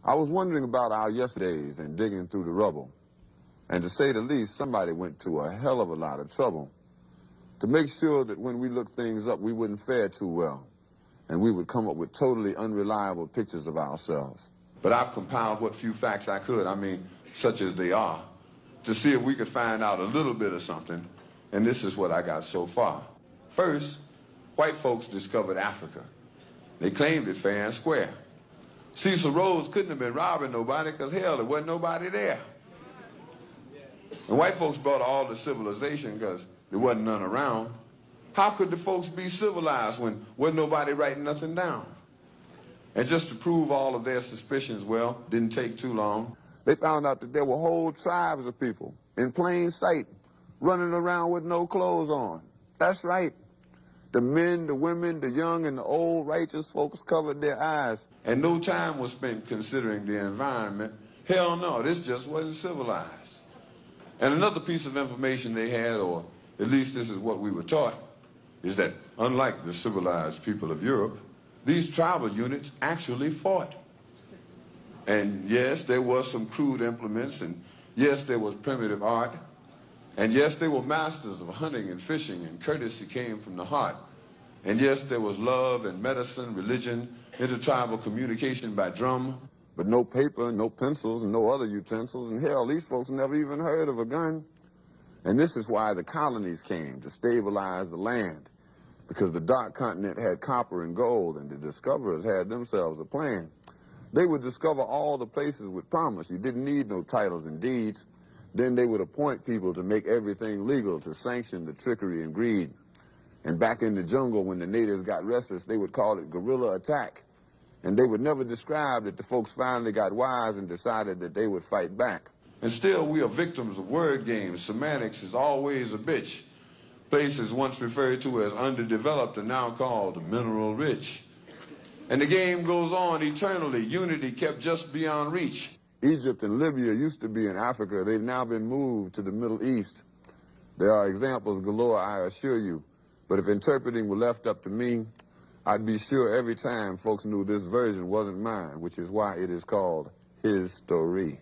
I was wondering about our yesterdays and digging through the rubble. And to say the least, somebody went to a hell of a lot of trouble to make sure that when we looked things up, we wouldn't fare too well. And we would come up with totally unreliable pictures of ourselves. But I've compiled what few facts I could, such as they are, to see if we could find out a little bit of something. And this is what I got so far. First, white folks discovered Africa. They claimed it fair and square. Cecil Rhodes couldn't have been robbing nobody because, hell, there wasn't nobody there. And white folks brought all the civilization because there wasn't none around. How could the folks be civilized when wasn't nobody writing nothing down? And just to prove all of their suspicions, well, didn't take too long. They found out that there were whole tribes of people in plain sight running around with no clothes on. That's right. The men, the women, the young, and the old righteous folks covered their eyes. And no time was spent considering the environment. Hell no, this just wasn't civilized. And another piece of information they had, or at least this is what we were taught, is that unlike the civilized people of Europe, these tribal units actually fought. And yes, there was some crude implements, and yes, there was primitive art, and yes, they were masters of hunting and fishing, and courtesy came from the heart. And yes, there was love and medicine, religion, intertribal communication by drum, but no paper, no pencils, and no other utensils, and hell, these folks never even heard of a gun. And this is why the colonies came, to stabilize the land, because the dark continent had copper and gold, and the discoverers had themselves a plan. They would discover all the places with promise. You didn't need no titles and deeds. Then they would appoint people to make everything legal, to sanction the trickery and greed. And back in the jungle, when the natives got restless, they would call it guerrilla attack. And they would never describe that the folks finally got wise and decided that they would fight back. And still, we are victims of word games. Semantics is always a bitch. Places once referred to as underdeveloped are now called mineral rich. And the game goes on eternally. Unity kept just beyond reach. Egypt and Libya used to be in Africa. They've now been moved to the Middle East. There are examples galore, I assure you. But if interpreting were left up to me, I'd be sure every time folks knew this version wasn't mine, which is why it is called his story.